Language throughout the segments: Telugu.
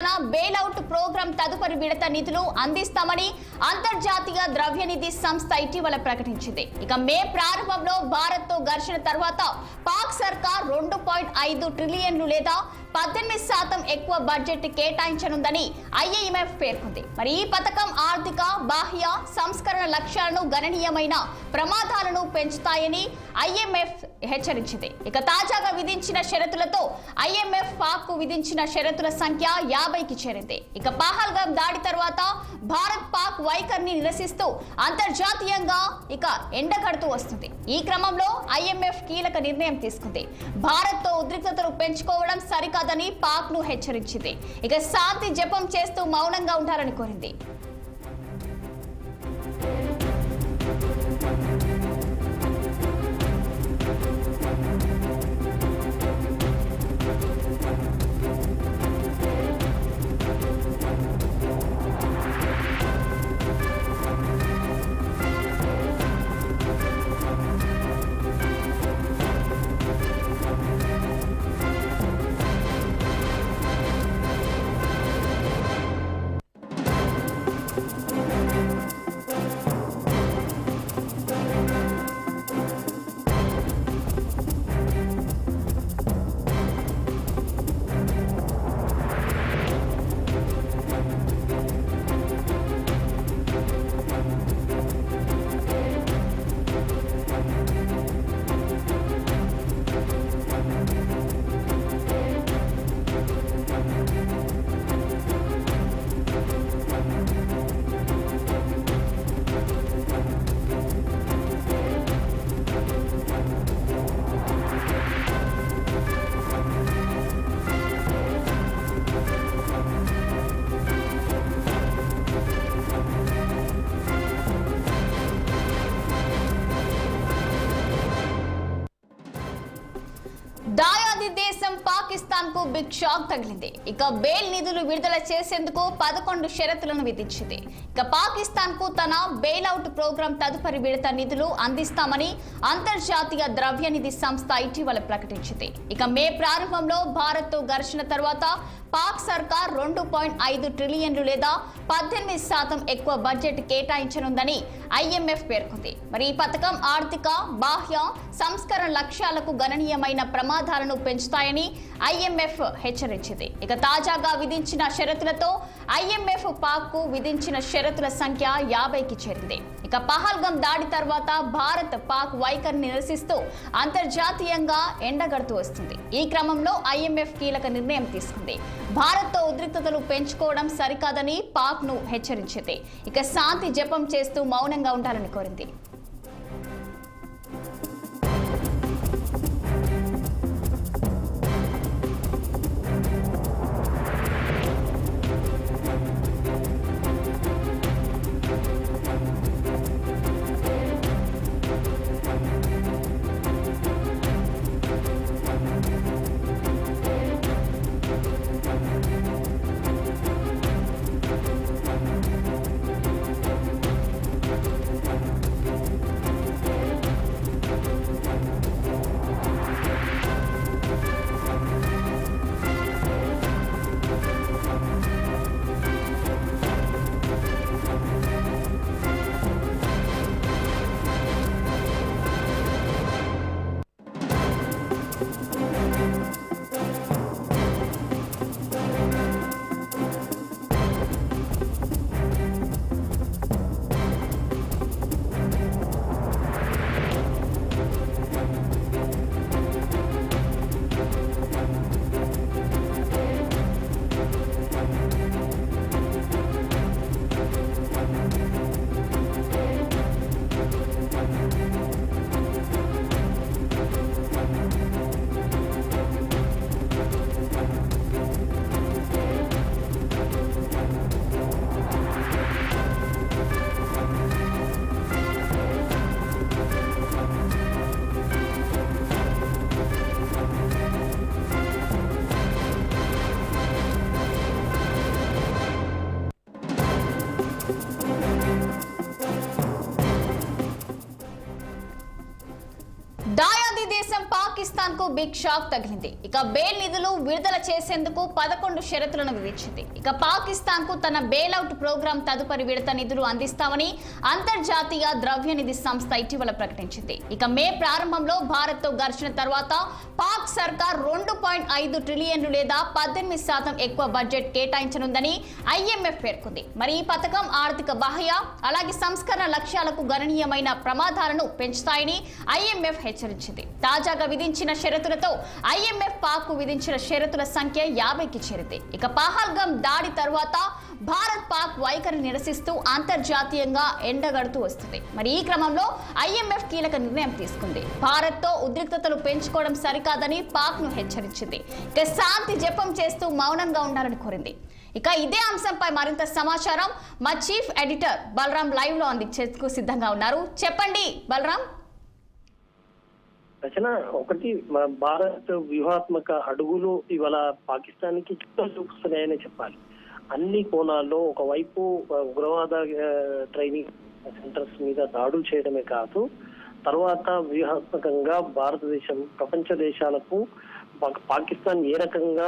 బెయిలౌట్ ప్రోగ్రాం తదుపరి విడత నిధులు అందిస్తామని అంతర్జాతీయ ద్రవ్యనిధి సంస్థ ఇటీవల ప్రకటించింది. ఇక మే ప్రారంభంలో భారత్ తో ఘర్షణ తర్వాత పాక్ సర్కార్ 2.5 ట్రిలియన్లు లేదా 18% ఎక్కువ బడ్జెట్ కేటాయించనుందని IMF పేర్కొంది. మరి ఈ పథకం ఆర్థిక బాహ్య సంస్కరణ లక్ష్యాలను గణనీయమైన ప్రమాదాలను పెంచుతాయని IMF హెచ్చరించింది. ఇక తాజాగా విధించిన షరతులతో IMF పాక్ కు విధించిన షరతుల సంఖ్య 50కి చేరింది. ఇక పహల్గామ్ దాడి తర్వాత భారత్ పాక్ వైఖరిని నిరసిస్తూ అంతర్జాతీయంగా ఎండగడుతూ వస్తుంది. ఈ క్రమంలో IMF కీలక నిర్ణయం తీసుకుంది. భారత్ తో ఉద్రిక్తతలు పెంచుకోవడం సరికాదని పాక్ ను హెచ్చరించింది. ఇక శాంతి జపం చేస్తూ మౌనంగా ఉంటారని కోరింది. దాయాది దేశం పాకిస్తాన్ కు బిగ్ షాక్ తగిలింది. ఇక బెయిల్ నిధులు విడుదల చేసేందుకు 11 షరతులను విధించింది. ఇక పాకిస్తాన్ కు తన బెయిలౌట్ ప్రోగ్రాం తదుపరి విడత నిధులు అందిస్తామని అంతర్జాతీయ ద్రవ్యనిధి సంస్థ ఇటీవల ప్రకటించింది. ఇక మే ప్రారంభంలో భారత్ తో ఘర్షణ తర్వాత పాక్ సర్కార్ 2.5 ట్రిలియన్లు లేదా 18% ఎక్కువ బడ్జెట్ కేటాయించనుందని IMF పేర్కొంది. మరి ఈ పథకం ఆర్థిక బాహ్య సంస్కరణ లక్ష్యాలకు గణనీయమైన ప్రమాదాలను పెంచుతాయని IMF హెచ్చరించింది. ఇక తాజాగా విధించిన షరతులతో IMF పాక్ కు విధించిన షరతుల సంఖ్య 50కి చేరింది. ఇక పహల్గామ్ దాడి తర్వాత భారత్ పాక్ వైఖరిని నిరసిస్తూ అంతర్జాతీయంగా ఎండగడుతూ వస్తుంది. ఈ క్రమంలో IMF కీలక నిర్ణయం తీసుకుంది. భారత్ తో ఉద్రిక్తతలు పెంచుకోవడం సరికాదని పాక్ ను హెచ్చరించింది. ఇక శాంతి జపం చేస్తూ మౌనంగా ఉండాలని కోరింది. పాకిస్తాన్ కు బిగ్ షాక్ తగిలింది. ఇక బెయిల్ నిధులు విడుదల చేసేందుకు 11 షరతులను విధించింది. ఇక పాకిస్తాన్ కు తన బెయిల్అవుట్ ప్రోగ్రాం తదుపరి విడత నిధులు అందిస్తామని అంతర్జాతీయ ద్రవ్య నిధి సంస్థ ఇటీవల ప్రకటించింది. ఇక మే ప్రారంభంలో భారత్ తో ఘర్షణ తర్వాత పాక్ సర్కార్ 2.5 ట్రిలియన్లు లేదా 18% ఎక్కువ బడ్జెట్ కేటాయించనుందని IMF పేర్కొంది. మరి ఈ పథకం ఆర్థిక బాహ్య అలాగే సంస్కరణ లక్ష్యాలకు గణనీయమైన ప్రమాదాలను పెంచుతాయని IMF హెచ్చరించింది. తాజాగా విధించిన షరతులతో IMF పాక్ కు విధించిన షరతుల సంఖ్య 50కి చేరింది. ఇక పహల్గామ్ దాడి తర్వాత భారత్ పాక్ వైఖరి నిరసిస్తూ అంతర్జాతీయంగా ఎండగడుతూ వస్తుంది. మరి ఈ క్రమంలో IMF కీలక నిర్ణయం తీసుకుంది. భారత్ తో ఉద్రిక్తతలు పెంచుకోవడం సరికాదని పాక్ ను హెచ్చరించింది. ఇక శాంతి జపం చేస్తూ మౌనంగా ఉండాలని కోరింది. ఇక ఇదే అంశంపై మరింత సమాచారం మా చీఫ్ ఎడిటర్ బలరాం లైవ్ లో అందించేందుకు సిద్ధంగా ఉన్నారు. చెప్పండి బలరాం. రచన ఒకటి, భారత్ వ్యూహాత్మక అడుగులు ఇవాళ పాకిస్తాన్ కి చుట్టం చూపిస్తున్నాయని చెప్పాలి. అన్ని కోణాల్లో ఒకవైపు ఉగ్రవాద ట్రైనింగ్ సెంటర్స్ మీద దాడులు చేయడమే కాదు, తర్వాత వ్యూహాత్మకంగా భారతదేశం ప్రపంచ దేశాలకు పాకిస్తాన్ ఏ రకంగా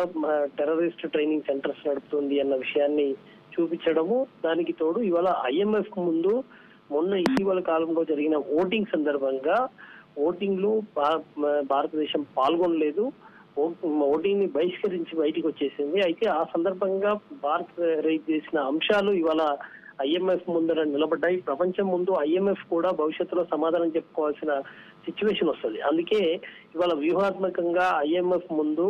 టెర్రరిస్ట్ ట్రైనింగ్ సెంటర్స్ నడుపుతుంది అన్న విషయాన్ని చూపించడము, దానికి తోడు ఇవాళ IMF ముందు మొన్న ఇటీవల కాలంలో జరిగిన ఓటింగ్ సందర్భంగా ఓటింగ్ భారతదేశం పాల్గొనలేదు, ఓటింగ్ ని బహిష్కరించి బయటికి వచ్చేసింది. అయితే ఆ సందర్భంగా భారత్ రైజ్ చేసిన అంశాలు ఇవాళ IMF ముందర నిలబడ్డాయి. ప్రపంచం ముందు IMF కూడా భవిష్యత్తులో సమాధానం చెప్పుకోవాల్సిన సిచ్యువేషన్ వస్తుంది. అందుకే ఇవాళ వ్యూహాత్మకంగా IMF ముందు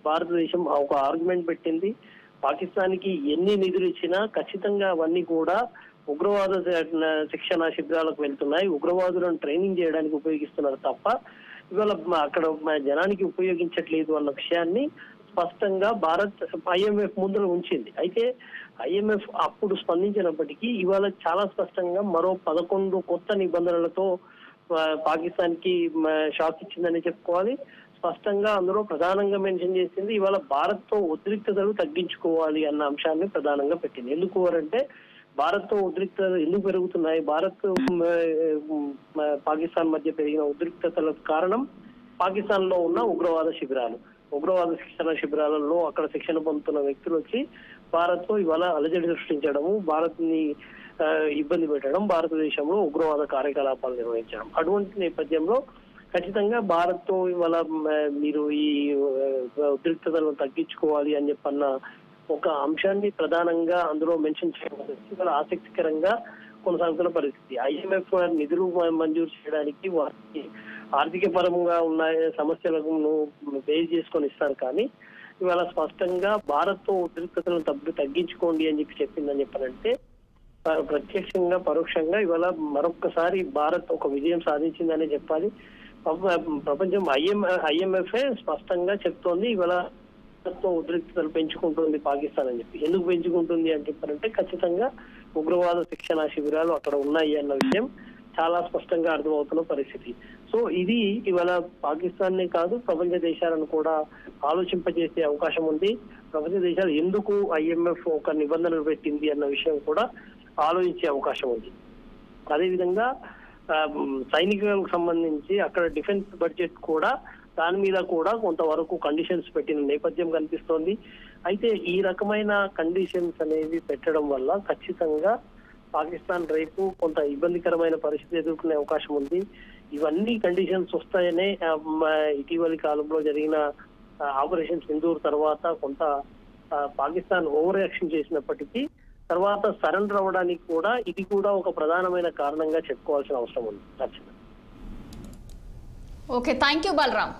భారతదేశం ఒక ఆర్గ్యుమెంట్ పెట్టింది. పాకిస్తాన్ కి ఎన్ని నిధులు ఇచ్చినా ఖచ్చితంగా అవన్నీ కూడా ఉగ్రవాద శిక్షణ శిబిరాలకు వెళ్తున్నాయి, ఉగ్రవాదులను ట్రైనింగ్ చేయడానికి ఉపయోగిస్తున్నారు తప్ప ఇవాళ అక్కడ జనానికి ఉపయోగించట్లేదు అన్న విషయాన్ని స్పష్టంగా భారత్ IMF ముందర ఉంచింది. అయితే IMF అప్పుడు స్పందించినప్పటికీ ఇవాళ చాలా స్పష్టంగా మరో 11 కొత్త నిబంధనలతో పాకిస్తాన్ కి షాక్ ఇచ్చిందని చెప్పుకోవాలి. స్పష్టంగా అందులో ప్రధానంగా మెన్షన్ చేసింది ఇవాళ భారత్ తో ఉద్రిక్తతలు తగ్గించుకోవాలి అన్న అంశాన్ని ప్రధానంగా పెట్టింది. ఎందుకు అంటే భారత్ తో ఉద్రిక్తతలు ఎందుకు పెరుగుతున్నాయి, భారత్ పాకిస్తాన్ మధ్య పెరిగిన ఉద్రిక్తతలకు కారణం పాకిస్తాన్ లో ఉన్న ఉగ్రవాద శిబిరాలు, ఉగ్రవాద శిక్షణ శిబిరాలలో అక్కడ శిక్షణ పొందుతున్న వ్యక్తులు వచ్చి భారత్ తో ఇవాళ అలజడి సృష్టించడము, భారత్ ని ఇబ్బంది పెట్టడం, భారతదేశంలో ఉగ్రవాద కార్యకలాపాలు నిర్వహించడం. అటువంటి నేపథ్యంలో ఖచ్చితంగా భారత్ తో ఇవాళ మీరు ఈ ఉద్రిక్తతలను తగ్గించుకోవాలి అని చెప్పన్న ఒక అంశాన్ని ప్రధానంగా అందులో మెన్షన్ చేయడం ఇవాళ ఆసక్తికరంగా కొనసాగుతున్న పరిస్థితి. IMF నిధులు మంజూరు చేయడానికి వారికి ఆర్థిక పరంగా ఉన్న సమస్యలను బేస్ చేసుకొని ఇస్తారు, కానీ ఇవాళ స్పష్టంగా భారత్ తో ఉద్రిక్తతలను తగ్గించుకోండి అని చెప్పిందని చెప్పాలంటే ప్రత్యక్షంగా పరోక్షంగా ఇవాళ మరొక్కసారి భారత్ ఒక విజయం సాధించిందనే చెప్పాలి. ప్రపంచం IMF స్పష్టంగా చెప్తోంది ఇవాళ ఉద్రిక్తతలు పెంచుకుంటుంది పాకిస్తాన్ అని చెప్పి. ఎందుకు పెంచుకుంటుంది అని చెప్పారంటే ఖచ్చితంగా ఉగ్రవాద శిక్షణ శిబిరాలు అక్కడ ఉన్నాయి అన్న విషయం చాలా స్పష్టంగా అర్థమవుతున్న పరిస్థితి. సో ఇది ఇవాళ పాకిస్తాన్ నే కాదు ప్రపంచ దేశాలను కూడా ఆలోచింపజేసే అవకాశం ఉంది. ప్రపంచ దేశాలు ఎందుకు IMF ఒక నిబంధనలు పెట్టింది అన్న విషయం కూడా ఆలోచించే అవకాశం ఉంది. అదేవిధంగా సైనికులకు సంబంధించి అక్కడ డిఫెన్స్ బడ్జెట్ కూడా దాని మీద కూడా కొంతవరకు కండిషన్స్ పెట్టిన నేపథ్యం కనిపిస్తోంది. అయితే ఈ రకమైన కండిషన్స్ అనేవి పెట్టడం వల్ల ఖచ్చితంగా పాకిస్తాన్ రేపు కొంత ఇబ్బందికరమైన పరిస్థితి ఎదుర్కొనే అవకాశం ఉంది. ఇవన్నీ కండిషన్స్ వస్తాయనే ఇటీవలి కాలంలో జరిగిన ఆపరేషన్ సింధూర్ తర్వాత కొంత పాకిస్తాన్ ఓవర్ యాక్షన్ చేసినప్పటికీ తర్వాత సరెండర్ అవ్వడానికి కూడా ఇది కూడా ఒక ప్రధానమైన కారణంగా చెప్పుకోవాల్సిన అవసరం ఉంది. Okay, thank you Balaram.